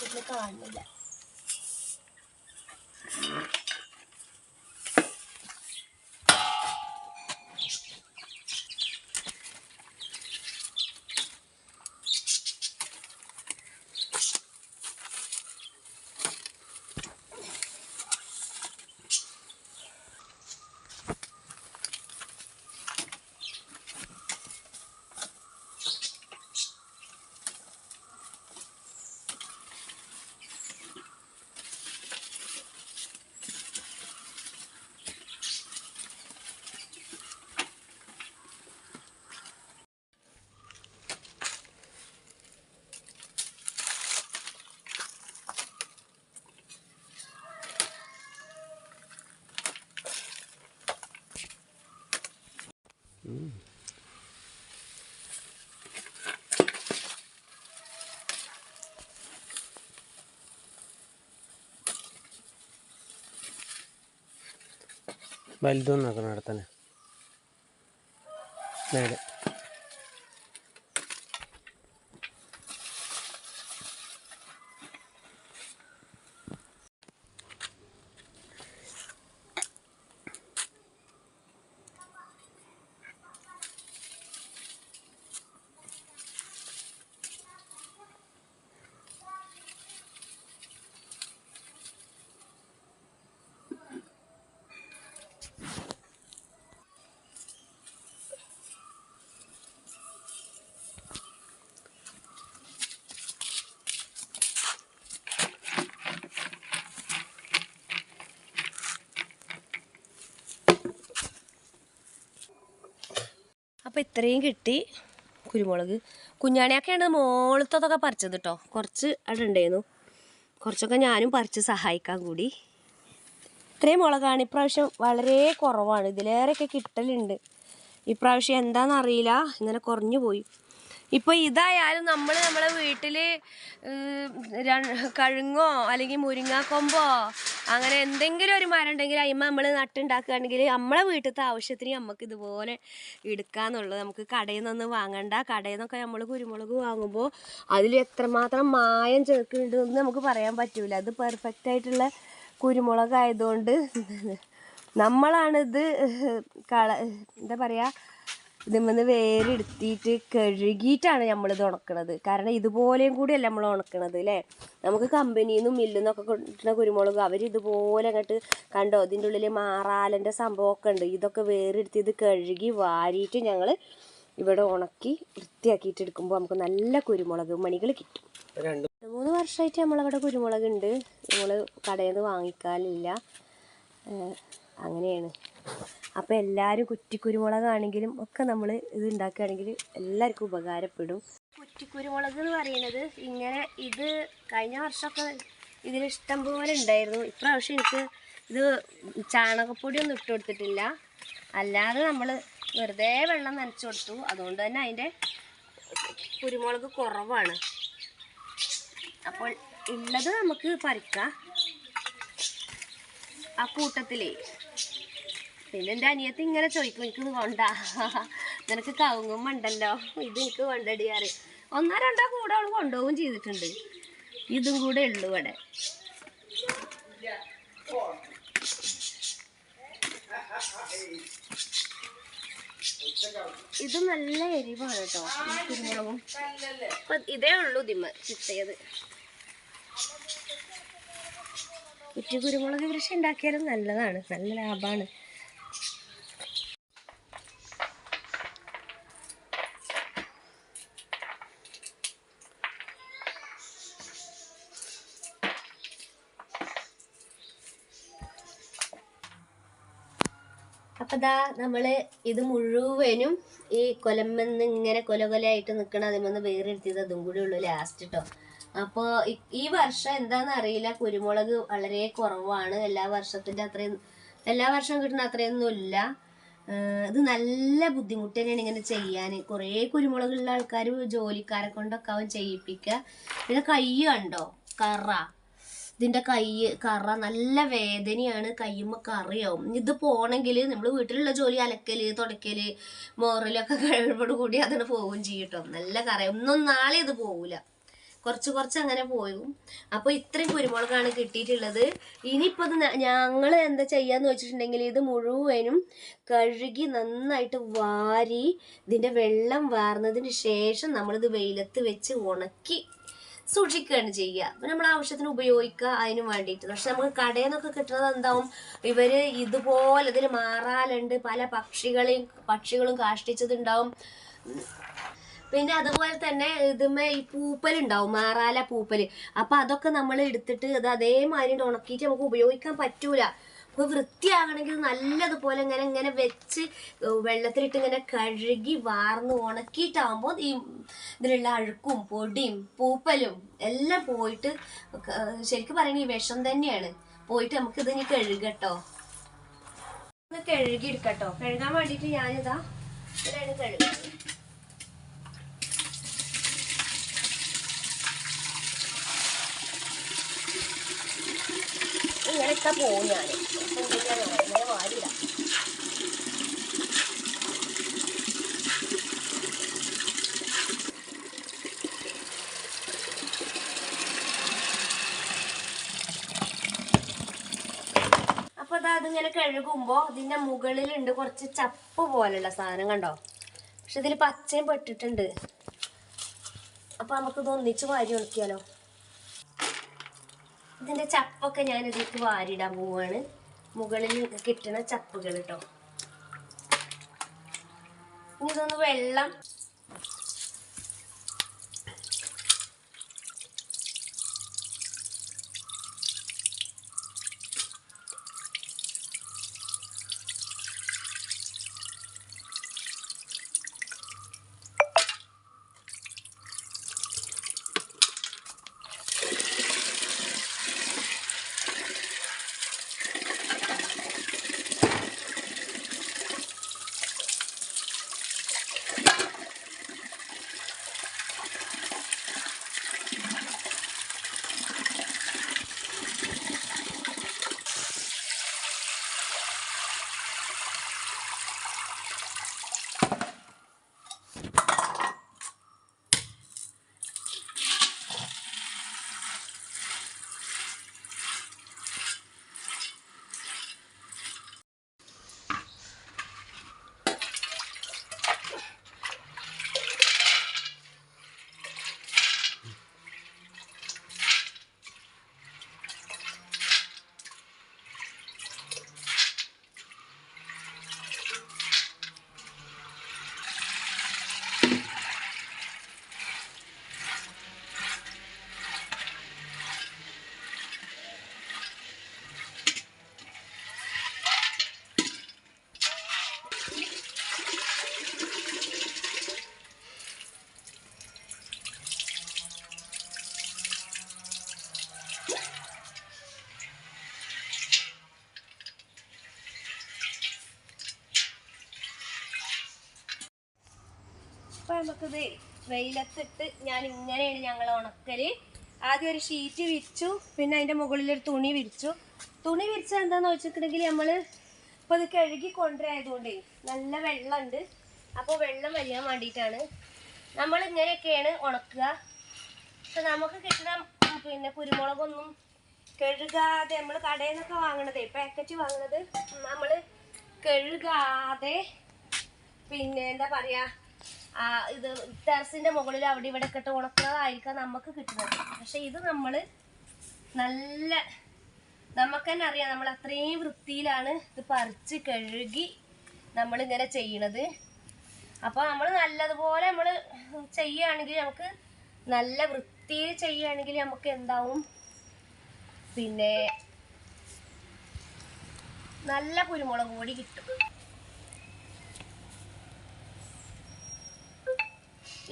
ഇതിൽ കാണുന്നില്ല. വലുതൊന്നും നോക്കണം അവിടെ തന്നെ നേരെ. അപ്പോൾ ഇത്രയും കിട്ടി കുരുമുളക്. കുഞ്ഞാണിയൊക്കെയാണ് മോളത്തതൊക്കെ പറിച്ചത് കേട്ടോ. കുറച്ച് അവിടെ ഉണ്ടായിരുന്നു, കുറച്ചൊക്കെ ഞാനും പറിച്ച് സഹായിക്കാൻ കൂടി. ഇത്രയും മുളകാണ്. ഇപ്രാവശ്യം വളരെ കുറവാണ്, ഇതിലേറെയൊക്കെ കിട്ടലുണ്ട്. ഇപ്രാവശ്യം എന്താണെന്നറിയില്ല, ഇങ്ങനെ കുറഞ്ഞു പോയി. ഇപ്പോൾ ഇതായാലും നമ്മളെ വീട്ടിൽ കഴുങ്ങോ അല്ലെങ്കിൽ മുരിങ്ങാക്കൊമ്പോ അങ്ങനെ എന്തെങ്കിലും ഒരു മരം ഉണ്ടെങ്കിൽ അതിന്മേൽ നമ്മൾ നട്ടുണ്ടാക്കുകയാണെങ്കിൽ നമ്മളെ വീട്ടിലത്തെ ആവശ്യത്തിന് നമുക്ക് ഇതുപോലെ എടുക്കാന്നുള്ളത്. നമുക്ക് കടയിൽ നിന്നൊന്നും വാങ്ങണ്ട. കടയിൽ നിന്നൊക്കെ നമ്മൾ കുരുമുളക് വാങ്ങുമ്പോൾ അതിൽ എത്രമാത്രം മായം ചേർക്കുന്നുണ്ടെന്ന് നമുക്ക് പറയാൻ പറ്റില്ല. അത് പെർഫെക്റ്റ് ആയിട്ടുള്ള കുരുമുളക് ആയതുകൊണ്ട് നമ്മളാണിത് എന്താ പറയുക, ഇതിന്മേന്ന് വേരെടുത്തിട്ട് കഴുകിയിട്ടാണ് നമ്മളിത് ഉണക്കണത്. കാരണം ഇതുപോലെയും കൂടിയല്ല നമ്മൾ ഉണക്കണത് അല്ലേ. നമുക്ക് കമ്പനിയിൽ നിന്നും മില്ലിൽ നിന്നൊക്കെ കിട്ടുന്ന കുരുമുളക് അവരിതുപോലെ അങ്ങോട്ട് കണ്ടോ, ഇതിൻ്റെ ഉള്ളിൽ മാറാലൻ്റെ സംഭവമൊക്കെ ഉണ്ട്. ഇതൊക്കെ വേരെടുത്ത് ഇത് കഴുകി വാരിയിട്ട് ഞങ്ങൾ ഇവിടെ ഉണക്കി വൃത്തിയാക്കിയിട്ട് എടുക്കുമ്പോൾ നമുക്ക് നല്ല കുരുമുളക് മണികൾ കിട്ടും. 2-3 വർഷമായിട്ട് നമ്മളവിടെ കുരുമുളക് ഉണ്ട്. നമ്മൾ കടയിൽ നിന്ന് വാങ്ങിക്കാനില്ല, അങ്ങനെയാണ്. അപ്പോൾ എല്ലാവരും കുറ്റിക്കുരുമുളകാണെങ്കിലും ഒക്കെ നമ്മൾ ഇത് ഉണ്ടാക്കുകയാണെങ്കിൽ എല്ലാവർക്കും ഉപകാരപ്പെടും. കുറ്റിക്കുരുമുളക് എന്ന് പറയുന്നത് ഇങ്ങനെ, ഇത് കഴിഞ്ഞ വർഷമൊക്കെ ഇതിലിഷ്ടം പോലെ ഉണ്ടായിരുന്നു. ഇപ്രാവശ്യം എനിക്ക് ഇത് ചാണകപ്പൊടിയൊന്നും ഇട്ട് കൊടുത്തിട്ടില്ല, അല്ലാതെ നമ്മൾ വെറുതെ വെള്ളം നനച്ചു കൊടുത്തു. അതുകൊണ്ട് തന്നെ അതിൻ്റെ കുരുമുളക് കുറവാണ്. അപ്പോൾ ഉള്ളത് നമുക്ക് പറിക്കാം ആ കൂട്ടത്തിലേ. പിന്നെ എൻ്റെ അനിയത്തി ഇങ്ങനെ ചോദിക്കും, എനിക്കിത് കൊണ്ടാ, നിനക്ക് കവുങ്ങും ഉണ്ടല്ലോ, ഇത് എനിക്ക് കൊണ്ടടിയാറ്. 1-2 കൂടെ അവൾ കൊണ്ടുപോകും ചെയ്തിട്ടുണ്ട്. ഇതും കൂടെ ഉള്ളു ഇവിടെ. ഇത് നല്ല എരിവാണ് കേട്ടോ ഈ കുരുമുളകും. അപ്പം ഇതേ ഉള്ളൂ ഇതിമ്മ കിട്ടിയത്. കുറ്റി കുരുമുളക് കൃഷി ഉണ്ടാക്കിയാലും നല്ലതാണ്, നല്ല ലാഭമാണ്. അപ്പം ദാ നമ്മൾ ഇത് മുഴുവനും ഈ കൊലമെന്ന് ഇങ്ങനെ കൊലകൊലയായിട്ട് നിൽക്കണം. അതിമെന്ന് വേറെടുത്തിയത് അതും കൂടി ഉള്ളു ലാസ്റ്റ് കേട്ടോ. അപ്പോൾ ഈ വർഷം എന്താണെന്ന് അറിയില്ല, കുരുമുളക് വളരെ കുറവാണ്. എല്ലാ വർഷവും കിട്ടുന്ന അത്രയൊന്നും ഇല്ല. ഇത് നല്ല ബുദ്ധിമുട്ട് തന്നെയാണ് ഇങ്ങനെ ചെയ്യാൻ. കുറേ കുരുമുളകുള്ള ആൾക്കാർ ജോലിക്കാരെ കൊണ്ടൊക്കെ അവൻ ചെയ്യിപ്പിക്കുക. പിന്നെ കൈ കണ്ടോ, ഇതിൻ്റെ കറ നല്ല വേദനയാണ്, കയ്യുമ്പോൾ കറിയാവും. ഇത് പോകണമെങ്കിൽ നമ്മൾ വീട്ടിലുള്ള ജോലി അലക്കൽ, തുടയ്ക്കൽ, മോറലൊക്കെ കഴിവോട് കൂടി അതിന് പോവുകയും ചെയ്യും കേട്ടോ. നല്ല കറ, നാളെ ഇത് പോകില്ല. കുറച്ച് കുറച്ച് അങ്ങനെ പോകും. അപ്പോൾ ഇത്രയും കുരുമുളകാണ് കിട്ടിയിട്ടുള്ളത്. ഇനിയിപ്പോൾ ഇത് ഞങ്ങൾ എന്താ ചെയ്യാന്ന് വെച്ചിട്ടുണ്ടെങ്കിൽ ഇത് മുഴുവനും കഴുകി നന്നായിട്ട് വാരി ഇതിൻ്റെ വെള്ളം വാർന്നതിന് ശേഷം നമ്മളിത് വെയിലത്ത് വെച്ച് ഉണക്കി സൂക്ഷിക്കുകയാണ് ചെയ്യുക. അപ്പം നമ്മൾ ആവശ്യത്തിന് ഉപയോഗിക്കുക അതിന് വേണ്ടിയിട്ട്. പക്ഷെ നമുക്ക് കടയിൽ നിന്നൊക്കെ കിട്ടുന്നത് എന്താവും, ഇവര് ഇതുപോലെ ഇതിൽ മാറാലുണ്ട്, പല പക്ഷികളും കാഷ്ടിച്ചതുണ്ടാവും. പിന്നെ അതുപോലെ തന്നെ ഇതുമേ ഈ പൂപ്പലുണ്ടാവും, മാറാല പൂപ്പല്. അപ്പം അതൊക്കെ നമ്മൾ എടുത്തിട്ട് അത് അതേമാതിരി ഉണക്കിയിട്ട് നമുക്ക് ഉപയോഗിക്കാൻ പറ്റൂല. അപ്പോൾ വൃത്തിയാകണമെങ്കിൽ നല്ലതുപോലെ ഇങ്ങനെ ഇങ്ങനെ വെച്ച് വെള്ളത്തിലിട്ട് ഇങ്ങനെ കഴുകി വാർന്ന് ഉണക്കിയിട്ടാകുമ്പോൾ ഈ ഇതിലുള്ള അഴുക്കും പൊടിയും പൂപ്പലും എല്ലാം പോയിട്ട്, ശരിക്കും പറയുന്നത് ഈ വിഷം തന്നെയാണ് പോയിട്ട് നമുക്ക് ഇതിന് കഴുകട്ടോ. ഒന്ന് കഴുകി എടുക്കട്ടോ. കഴുകാൻ വേണ്ടിയിട്ട് ഞാനിതാ ഇതിലാണ് കഴുകുന്നത്. ഇങ്ങനെയൊക്കെ പോകും ഞാൻ. ഇങ്ങനെ വാരിടാം. അപ്പൊ അതിങ്ങനെ കഴുകുമ്പോ ഇതിന്റെ മുകളിലുണ്ട് കുറച്ച് ചപ്പ് പോലുള്ള സാധനം, കണ്ടോ? പക്ഷെ ഇതിൽ പച്ചയും പെട്ടിട്ടുണ്ട്. അപ്പൊ നമുക്കിത് ഒന്നിച്ച് വാരി ഉണക്കിയാലോ. ഇതിന്റെ ചപ്പൊക്കെ ഞാൻ ഇതിലേക്ക് വാരിടാൻ പോവാണ്. മുകളിൽ കിട്ടുന്ന ചപ്പുകൾ കേട്ടോ. ഇനി ഇതൊന്ന് വെള്ളം അപ്പൊ നമുക്കിത് വെയിലത്തിട്ട് ഞാൻ ഇങ്ങനെയാണ് ഞങ്ങൾ ഉണക്കല്. ആദ്യം ഒരു ഷീറ്റ് വിരിച്ചു, പിന്നെ അതിന്റെ മുകളിലൊരു തുണി വിരിച്ചു. തുണി വിരിച്ചാൽ എന്താന്ന് വെച്ചിട്ടുണ്ടെങ്കിൽ നമ്മള് ഇപ്പൊ ഇത് കഴുകി കൊണ്ടുവരായതുകൊണ്ടേ നല്ല വെള്ളമുണ്ട്. അപ്പോൾ വെള്ളം വലിയാൻ വേണ്ടിയിട്ടാണ് നമ്മൾ ഇങ്ങനെയൊക്കെയാണ് ഉണക്കുക. പക്ഷെ നമുക്ക് കിട്ടുന്ന പിന്നെ കുരുമുളകൊന്നും കഴുകാതെ നമ്മൾ കടയിൽ നിന്നൊക്കെ വാങ്ങണതേ, പാക്കറ്റ് വാങ്ങണത് നമ്മൾ കഴുകാതെ പിന്നെ എന്താ പറയാ ഇത് ടെറസിന്റെ മുകളിൽ അവിടെ ഇവിടെ ഇട്ട് ഉണക്കുന്നതായിരിക്കാം നമുക്ക് കിട്ടുന്നത്. പക്ഷെ ഇത് നമ്മള് നല്ല നമുക്ക് തന്നെ അറിയാം, നമ്മൾ അത്രയും വൃത്തിയിലാണ് ഇത് പറിച്ച് കഴുകി നമ്മളിങ്ങനെ ചെയ്യണത്. അപ്പോൾ നമ്മൾ നല്ലതുപോലെ നമ്മൾ ചെയ്യുകയാണെങ്കിൽ, നമുക്ക് നല്ല വൃത്തിയിൽ ചെയ്യുകയാണെങ്കിൽ നമുക്ക് എന്താവും, പിന്നെ നല്ല കുരുമുളക് പൊടി കിട്ടും.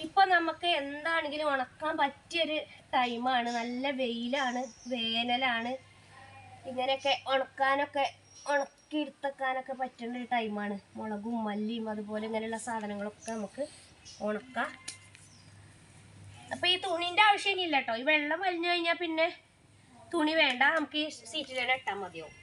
ഇപ്പൊ നമുക്ക് എന്താണെങ്കിലും ഉണക്കാൻ പറ്റിയൊരു ടൈമാണ്. നല്ല വെയിലാണ്, വേനലാണ്. ഇങ്ങനെയൊക്കെ ഉണക്കാനൊക്കെ ഉണക്കിയെടുത്തേക്കാനൊക്കെ പറ്റുന്ന ഒരു ടൈമാണ്. മുളകും മല്ലിയും അതുപോലെ ഇങ്ങനെയുള്ള സാധനങ്ങളൊക്കെ നമുക്ക് ഉണക്കാം. അപ്പൊ ഈ തുണിന്റെ ആവശ്യമില്ല കേട്ടോ. ഈ വെള്ളം വലിഞ്ഞു കഴിഞ്ഞാൽ പിന്നെ തുണി വേണ്ട, നമുക്ക് ഈ സീറ്റിൽ തന്നെ ഇട്ടാൽ മതിയാവും.